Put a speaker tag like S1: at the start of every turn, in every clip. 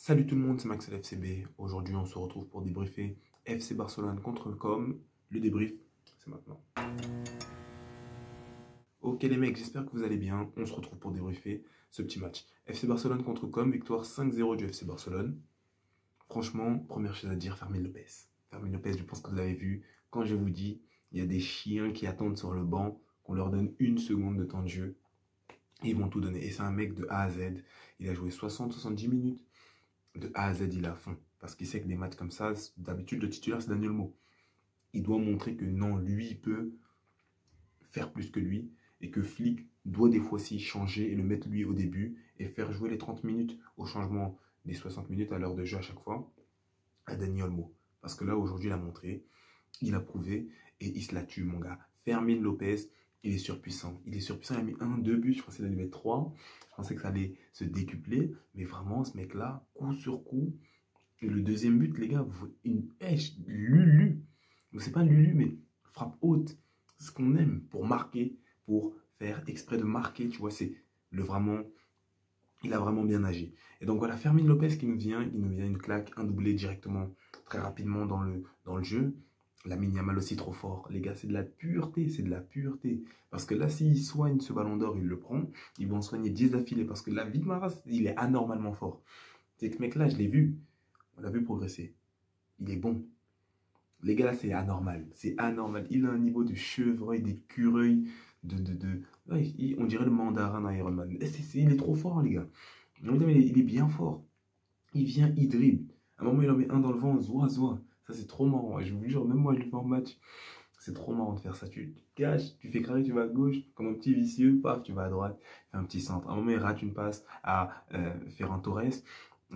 S1: Salut tout le monde, c'est Max LFCB. Aujourd'hui, on se retrouve pour débriefer FC Barcelone contre Com. Le débrief, c'est maintenant. Ok les mecs, j'espère que vous allez bien. On se retrouve pour débriefer ce petit match. FC Barcelone contre Com, victoire 5-0 du FC Barcelone. Franchement, première chose à dire, Fermin Lopez. Fermin Lopez, je pense que vous l'avez vu. Quand je vous dis, il y a des chiens qui attendent sur le banc, qu'on leur donne une seconde de temps de jeu. Et ils vont tout donner. Et c'est un mec de A à Z. Il a joué 60-70 minutes. De A à Z, il est à fond. Parce qu'il sait que des matchs comme ça, d'habitude, le titulaire, c'est Daniel Mo. Il doit montrer que non, lui, il peut faire plus que lui. Et que Flick doit des fois aussi changer et le mettre lui au début. Et faire jouer les 30 minutes au changement des 60 minutes à l'heure de jeu à chaque fois à Daniel Mo. Parce que là, aujourd'hui, il a montré, il a prouvé et il se la tue, mon gars. Fermin Lopez, il est surpuissant. Il est surpuissant, il a mis 2 buts, je pensais qu'il allait mettre 3. Je pensais que ça allait se décupler. Mais vraiment, ce mec-là, coup sur coup, et le deuxième but, les gars, une pêche, Lulu. Donc c'est pas Lulu, mais frappe haute. C'est ce qu'on aime pour marquer, pour faire exprès de marquer, tu vois, c'est le vraiment, il a vraiment bien agi. Et donc voilà, Fermin Lopez qui nous vient, il nous vient une claque, un doublé directement, très rapidement dans le jeu. Lamine Yamal aussi trop fort. Les gars, c'est de la pureté, c'est de la pureté. Parce que là, s'il soigne ce ballon d'or, il le prend. Ils vont en soigner 10 d'affilée parce que la vie de Maras, il est anormalement fort. C'est que ce mec-là, je l'ai vu. On l'a vu progresser. Il est bon. Les gars, là, c'est anormal. C'est anormal. Il a un niveau de chevreuil, d'écureuil, Ouais, on dirait le mandarin dans Iron Man. Il est trop fort, les gars. Il est bien fort. Il vient, il dribble. À un moment, il en met un dans le vent, zoua, zoua. Ça, c'est trop marrant. Je vous jure, même moi, je le fais en match. C'est trop marrant de faire ça. Tu te caches, tu fais carré, tu vas à gauche, comme un petit vicieux, paf, tu vas à droite, fais un petit centre. À un moment, il rate une passe à Ferran Torres.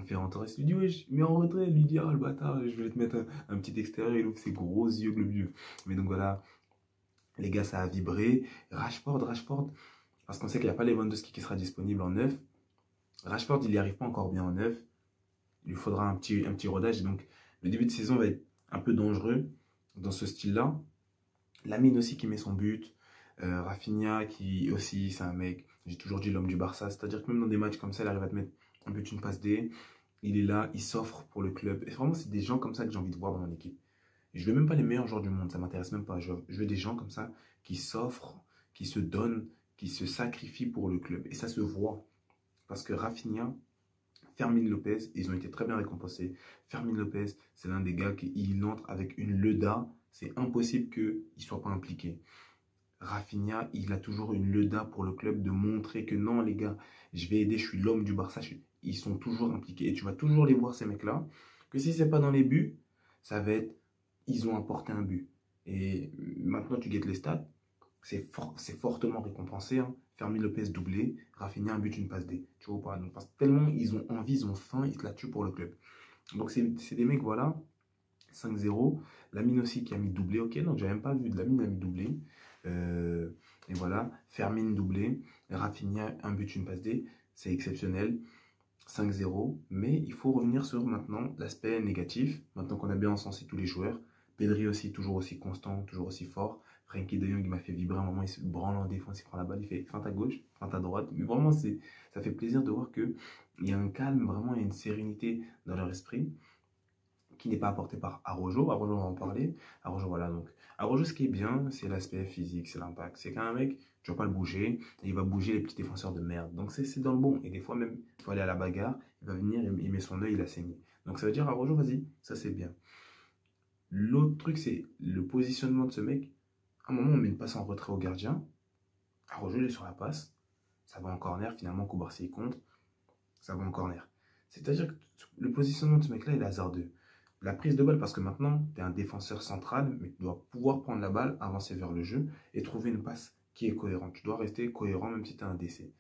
S1: Ferran Torres lui dit, wesh, mais en retrait, il lui dit, ah le bâtard, je vais te mettre un petit extérieur, il ouvre ses gros yeux globuleux. Mais donc voilà, les gars, ça a vibré. Rashford, parce qu'on sait qu'il n'y a pas Lewandowski qui sera disponible en 9. Rashford, il n'y arrive pas encore bien en 9. Il lui faudra un petit rodage. Donc, le début de saison va être un peu dangereux dans ce style-là. Lamine aussi qui met son but. Rafinha qui aussi, c'est un mec, j'ai toujours dit l'homme du Barça. C'est-à-dire que même dans des matchs comme ça, il arrive à te mettre un but, une passe D. Il est là, il s'offre pour le club. Et vraiment, c'est des gens comme ça que j'ai envie de voir dans mon équipe. Je veux même pas les meilleurs joueurs du monde, ça m'intéresse même pas. Je veux des gens comme ça qui s'offrent, qui se donnent, qui se sacrifient pour le club. Et ça se voit. Parce que Rafinha, Fermin Lopez, ils ont été très bien récompensés. Fermin Lopez, c'est l'un des gars qui entre avec une Leda. C'est impossible qu'il ne soit pas impliqué. Rafinha, il a toujours une Leda pour le club de montrer que non, les gars, je vais aider, je suis l'homme du Barça. Ils sont toujours impliqués. Et tu vas toujours les voir, ces mecs-là. Que si ce n'est pas dans les buts, ça va être, ils ont apporté un but. Et maintenant, tu guettes les stats. C'est fortement récompensé. Hein. Fermin Lopez doublé, Rafinha un but, une passe D. Tu vois pas. Donc, parce que tellement ils ont envie, ils ont faim, ils se la tuent pour le club. Donc c'est des mecs, voilà, 5-0. Lamine aussi qui a mis doublé. Ok, donc j'avais même pas vu de Lamine a mis doublé. Et voilà, Fermin doublé, Rafinha un but, une passe D. C'est exceptionnel. 5-0. Mais il faut revenir sur maintenant l'aspect négatif. Maintenant qu'on a bien encensé tous les joueurs. Pedri aussi, toujours aussi constant, toujours aussi fort. Frenkie de Jong, il m'a fait vibrer un moment, il se branle en défense, il prend la balle, il fait feinte à gauche, feinte à droite. Mais vraiment, ça fait plaisir de voir qu'il y a un calme, vraiment, il y a une sérénité dans leur esprit qui n'est pas apporté par Araujo. Araujo, on va en parler. Araujo, voilà, donc. Araujo, ce qui est bien, c'est l'aspect physique, c'est l'impact. C'est qu'un mec, tu vas pas le bouger, et il va bouger les petits défenseurs de merde. Donc, c'est dans le bon. Et des fois, même, il faut aller à la bagarre, il va venir, il met son œil, il a saigné. Donc, ça veut dire, Araujo, vas-y, ça c'est bien. L'autre truc, c'est le positionnement de ce mec. À un moment, on met une passe en retrait au gardien. Araujo, il est sur la passe. Ça va en corner. Finalement, Koubarsi il contre. Ça va en corner. C'est-à-dire que le positionnement de ce mec-là, il est hasardeux. La prise de balle, parce que maintenant, tu es un défenseur central, mais tu dois pouvoir prendre la balle, avancer vers le jeu et trouver une passe qui est cohérente. Tu dois rester cohérent même si tu as un décès.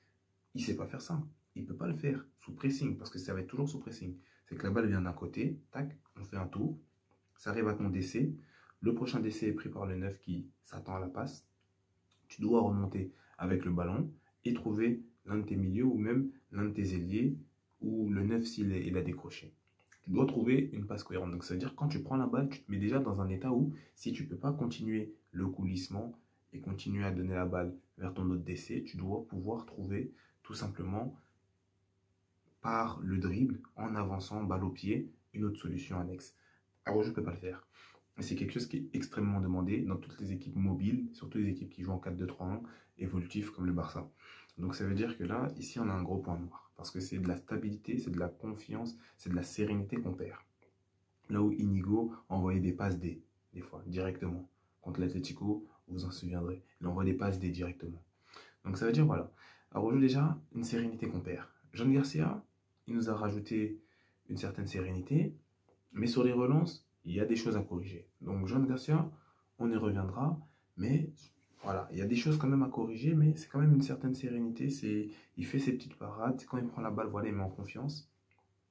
S1: Il ne sait pas faire ça. Il ne peut pas le faire sous pressing, parce que ça va être toujours sous pressing. C'est que la balle vient d'un côté, tac, on fait un tour, ça arrive à ton décès. Le prochain décès est pris par le 9 qui s'attend à la passe. Tu dois remonter avec le ballon et trouver l'un de tes milieux ou même l'un de tes ailiers ou le 9 s'il a décroché. Tu dois trouver une passe cohérente. Donc ça veut dire que quand tu prends la balle, tu te mets déjà dans un état où si tu ne peux pas continuer le coulissement et continuer à donner la balle vers ton autre décès, tu dois pouvoir trouver tout simplement par le dribble, en avançant, balle au pied, une autre solution annexe. Alors je ne peux pas le faire. Et c'est quelque chose qui est extrêmement demandé dans toutes les équipes mobiles, surtout les équipes qui jouent en 4-2-3-1, évolutifs comme le Barça. Donc ça veut dire que là, ici, on a un gros point noir. Parce que c'est de la stabilité, c'est de la confiance, c'est de la sérénité qu'on perd. Là où Inigo envoyait des passes D, des fois, directement. Contre l'Atlético, vous vous en souviendrez. Il envoie des passes D directement. Donc ça veut dire, voilà. Alors aujourd'hui, déjà, une sérénité qu'on perd. John Garcia, il nous a rajouté une certaine sérénité, mais sur les relances, il y a des choses à corriger. Donc John Garcia, on y reviendra, mais voilà, il y a des choses quand même à corriger, mais c'est quand même une certaine sérénité. Il fait ses petites parades, quand il prend la balle, voilà, il met en confiance.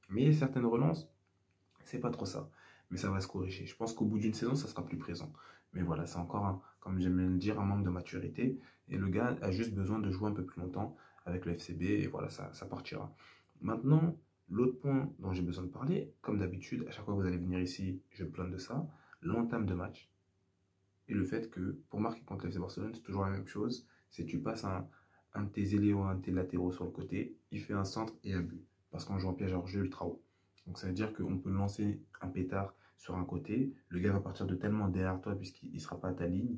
S1: Mais certaines relances, c'est pas trop ça. Mais ça va se corriger. Je pense qu'au bout d'une saison, ça sera plus présent. Mais voilà, c'est encore, comme j'aime le dire, un manque de maturité. Et le gars a juste besoin de jouer un peu plus longtemps avec le FCB. Et voilà, ça partira. Maintenant, l'autre point dont j'ai besoin de parler, comme d'habitude, à chaque fois que vous allez venir ici, je me plains de ça, l'entame de match. Et le fait que, pour marquer contre le FC Barcelone, c'est toujours la même chose. C'est tu passes un de tes ailiers ou un de tes latéraux sur le côté, il fait un centre et un but. Parce qu'on joue en piège hors jeu ultra haut. Donc ça veut dire qu'on peut lancer un pétard sur un côté, le gars va partir de tellement derrière toi puisqu'il ne sera pas à ta ligne,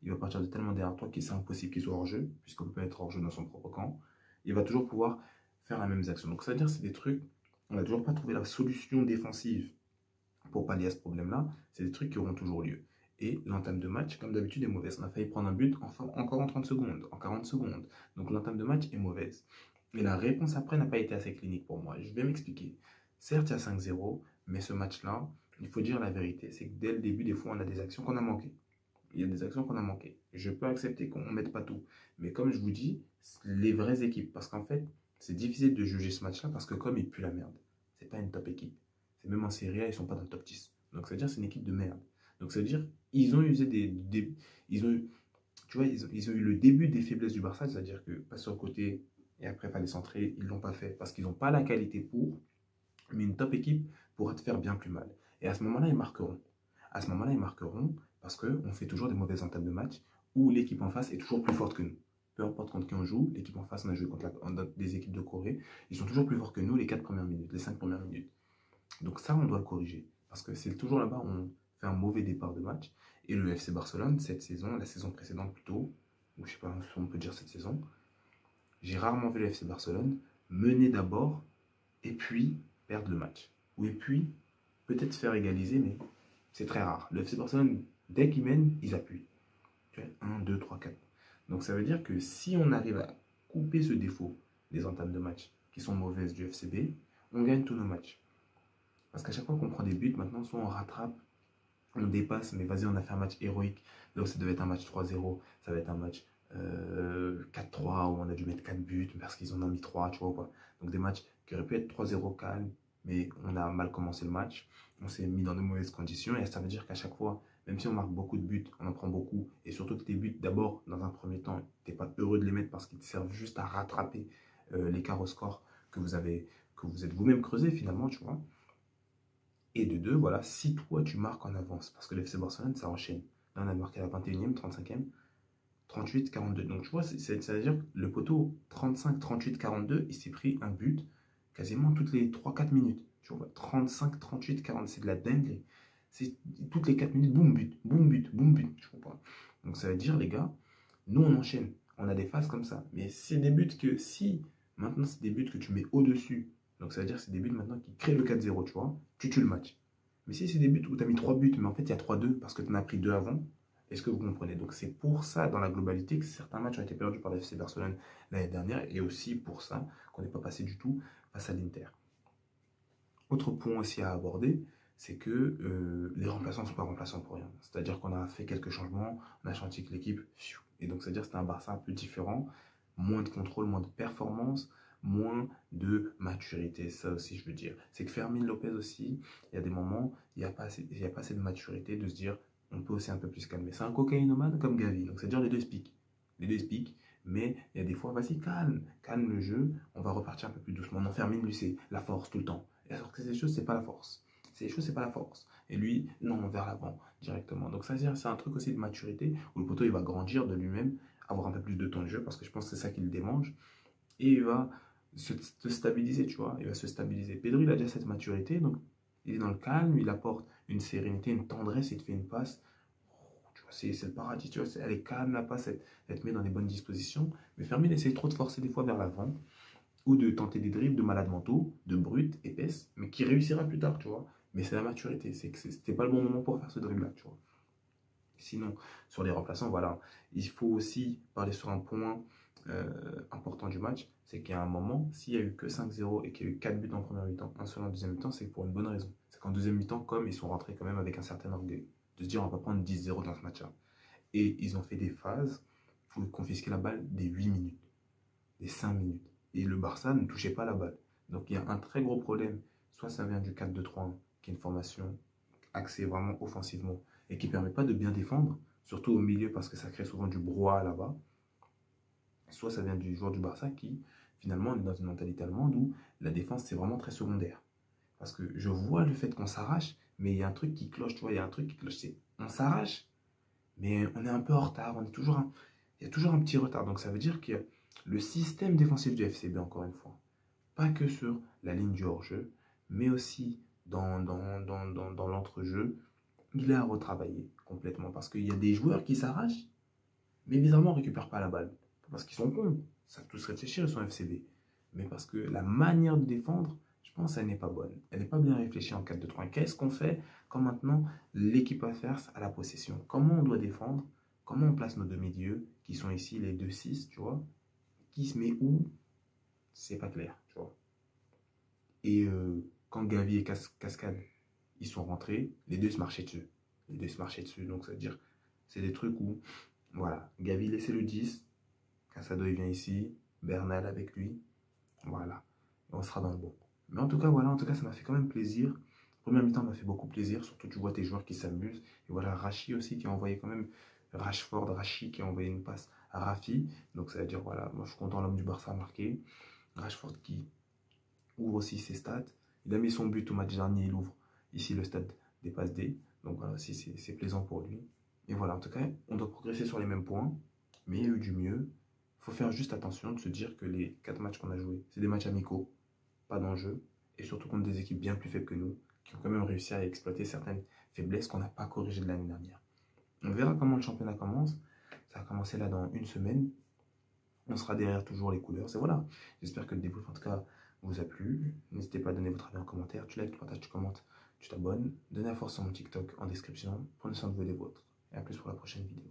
S1: il va partir de tellement derrière toi qu'il c'est impossible qu'il soit hors jeu, puisqu'on peut être hors jeu dans son propre camp. Il va toujours pouvoir faire la même action. Donc ça veut dire que c'est des trucs, on n'a toujours pas trouvé la solution défensive pour pallier à ce problème-là, c'est des trucs qui auront toujours lieu. Et l'entame de match, comme d'habitude, est mauvaise. On a failli prendre un but encore en 30 secondes, en 40 secondes. Donc l'entame de match est mauvaise. Et la réponse après n'a pas été assez clinique pour moi. Je vais m'expliquer. Certes, il y a 5-0, mais ce match-là, il faut dire la vérité, c'est que dès le début, des fois, on a des actions qu'on a manquées. Il y a des actions qu'on a manquées. Je peux accepter qu'on ne mette pas tout. Mais comme je vous dis, les vraies équipes, parce qu'en fait, c'est difficile de juger ce match-là parce que comme il pue la merde, c'est pas une top équipe. C'est même en Serie A, ils ne sont pas dans le top 10. Donc ça veut dire que c'est une équipe de merde. Donc ça veut dire ils ont usé ils ont eu, tu vois, ils ont eu le début des faiblesses du Barça, c'est-à-dire que pas sur le côté et après il fallait centrer, ils ne l'ont pas fait parce qu'ils n'ont pas la qualité pour, mais une top équipe pourra te faire bien plus mal. Et à ce moment-là, ils marqueront. À ce moment-là, ils marqueront parce qu'on fait toujours des mauvaises entames de match où l'équipe en face est toujours plus forte que nous. Peu importe contre qui on joue, l'équipe en face, on a joué contre des équipes de Corée, ils sont toujours plus forts que nous les 4 premières minutes, les 5 premières minutes. Donc ça, on doit le corriger. Parce que c'est toujours là-bas où on fait un mauvais départ de match. Et le FC Barcelone, cette saison, la saison précédente plutôt, ou je sais pas si on peut dire cette saison, j'ai rarement vu le FC Barcelone mener d'abord et puis perdre le match. Ou et puis peut-être faire égaliser, mais c'est très rare. Le FC Barcelone, dès qu'ils mènent, ils appuient. 1, 2, 3, 4. Donc ça veut dire que si on arrive à couper ce défaut des entames de match qui sont mauvaises du FCB, on gagne tous nos matchs. Parce qu'à chaque fois qu'on prend des buts, maintenant, soit on rattrape, on dépasse, mais vas-y, on a fait un match héroïque. Donc ça devait être un match 3-0, ça va être un match 4-3 où on a dû mettre 4 buts parce qu'ils en ont mis 3, tu vois quoi. Donc des matchs qui auraient pu être 3-0 calme, mais on a mal commencé le match, on s'est mis dans de mauvaises conditions et ça veut dire qu'à chaque fois, même si on marque beaucoup de buts, on en prend beaucoup, et surtout que tes buts, d'abord, dans un premier temps, tu n'es pas heureux de les mettre parce qu'ils te servent juste à rattraper l'écart au score que vous êtes vous-même creusé finalement, tu vois. Et de deux, voilà, si toi tu marques en avance, parce que le FC Barcelone, ça enchaîne. Là, on a marqué la 21e, 35e, 38, 42. Donc, tu vois, ça veut dire que le poteau 35, 38, 42, il s'est pris un but quasiment toutes les 3-4 minutes. Tu vois, 35, 38, 40, c'est de la dinguerie. C'est toutes les 4 minutes, boum, but, boum, but, boum, but. Tu comprends? Donc, ça veut dire, les gars, nous, on enchaîne. On a des phases comme ça. Mais c'est des buts que, si maintenant, c'est des buts que tu mets au-dessus. Donc, ça veut dire que c'est des buts maintenant qui créent le 4-0, tu vois. Tu tues le match. Mais si c'est des buts où tu as mis 3 buts, mais en fait, il y a 3-2 parce que tu en as pris 2 avant, est-ce que vous comprenez? Donc, c'est pour ça, dans la globalité, que certains matchs ont été perdus par le FC Barcelone l'année dernière et aussi pour ça qu'on n'est pas passé du tout face à l'Inter. Autre point aussi à aborder, c'est que les remplaçants ne sont pas remplaçants pour rien. C'est-à-dire qu'on a fait quelques changements, on a senti que l'équipe, et donc c'est-à-dire que c'était un Barça un peu différent, moins de contrôle, moins de performance, moins de maturité. Ça aussi, je veux dire. C'est que Fermin Lopez aussi, il y a des moments, il n'y a pas assez de maturité de se dire, on peut aussi un peu plus calmer. C'est un cocaïnomane comme Gavi, donc c'est-à-dire les deux speak. Les deux speak, mais il y a des fois, vas-y, calme le jeu, on va repartir un peu plus doucement. Non, Fermin, lui, c'est la force tout le temps. Et alors que ces choses, c'est pas la force. Ces choses, c'est pas la force. Et lui, non, vers l'avant, directement. Donc ça, c'est un truc aussi de maturité, où le poteau, il va grandir de lui-même, avoir un peu plus de temps de jeu, parce que je pense que c'est ça qui le démange. Et il va se stabiliser, tu vois. Il va se stabiliser. Pedri, il a déjà cette maturité, donc il est dans le calme, il apporte une sérénité, une tendresse, il te fait une passe. Tu vois, c'est le paradis, tu vois. Elle est calme, la passe, elle te met dans les bonnes dispositions. Mais Fermine essaye trop de forcer des fois vers l'avant, ou de tenter des dribbles de malades mentaux, de brutes, épaisses, mais qui réussira plus tard, tu vois. Mais c'est la maturité, c'est que c'était pas le bon moment pour faire ce dribble-là, tu vois. Sinon, sur les remplaçants, voilà, il faut aussi parler sur un point important du match, c'est qu'il y a un moment, s'il n'y a eu que 5-0 et qu'il y a eu 4 buts en première mi-temps, un seul en deuxième mi-temps, c'est pour une bonne raison. C'est qu'en deuxième mi-temps, comme ils sont rentrés quand même avec un certain orgueil, de se dire on va prendre 10-0 dans ce match-là. Et ils ont fait des phases, il faut confisquer la balle des 8 minutes, des 5 minutes. Et le Barça ne touchait pas la balle. Donc il y a un très gros problème. Soit ça vient du 4-2-3-1, qui est une formation axée vraiment offensivement et qui ne permet pas de bien défendre, surtout au milieu parce que ça crée souvent du brouhaha là-bas. Soit ça vient du joueur du Barça qui, finalement, est dans une mentalité allemande où la défense, c'est vraiment très secondaire. Parce que je vois le fait qu'on s'arrache, mais il y a un truc qui cloche, tu vois, il y a un truc qui cloche, c'est on s'arrache, mais on est un peu en retard, il y a toujours un petit retard. Donc ça veut dire que le système défensif du FCB, encore une fois, pas que sur la ligne du hors-jeu, mais aussi dans l'entre-jeu, il est à retravailler complètement. Parce qu'il y a des joueurs qui s'arrachent, mais bizarrement, on ne récupère pas la balle. Pas parce qu'ils sont cons, ça tous réfléchir, ils sont FCB. Mais parce que la manière de défendre, je pense, elle n'est pas bonne. Elle n'est pas bien réfléchie en 4-2-3. Qu'est-ce qu'on fait quand maintenant l'équipe adverse a la possession? Comment on doit défendre? Comment on place nos deux milieux, qui sont ici les 2-6, tu vois? Qui se met où? C'est pas clair, tu vois. Et quand Gavi et Cascade, ils sont rentrés, les deux se marchaient dessus. Les deux se marchaient dessus. Donc ça veut dire, c'est des trucs où, voilà, Gavi laissait le 10, Casado il vient ici, Bernal avec lui, voilà, et on sera dans le bon. Mais en tout cas, voilà, en tout cas, ça m'a fait quand même plaisir. Première mi-temps m'a fait beaucoup plaisir, surtout tu vois tes joueurs qui s'amusent. Et voilà, Rachi aussi qui a envoyé quand même, Rachi qui a envoyé une passe à Rafi. Donc ça veut dire, voilà, moi je suis content, l'homme du Barça a marqué. Rashford qui ouvre aussi ses stats. Il a mis son but au match dernier, il ouvre ici le stade des passes D. Donc voilà, aussi c'est plaisant pour lui. Et voilà, en tout cas, on doit progresser sur les mêmes points, mais il y a eu du mieux. Il faut faire juste attention de se dire que les 4 matchs qu'on a joués, c'est des matchs amicaux, pas d'enjeu, et surtout contre des équipes bien plus faibles que nous, qui ont quand même réussi à exploiter certaines faiblesses qu'on n'a pas corrigées de l'année dernière. On verra comment le championnat commence. Ça va commencer là dans une semaine. On sera derrière toujours les couleurs. Et voilà. J'espère que le débrief, en tout cas, vous a plu. N'hésitez pas à donner votre avis en commentaire. Tu likes, tu partages, tu commentes, tu t'abonnes. Donnez la force sur mon TikTok en description. Prenez soin de vous et des vôtres. Et à plus pour la prochaine vidéo.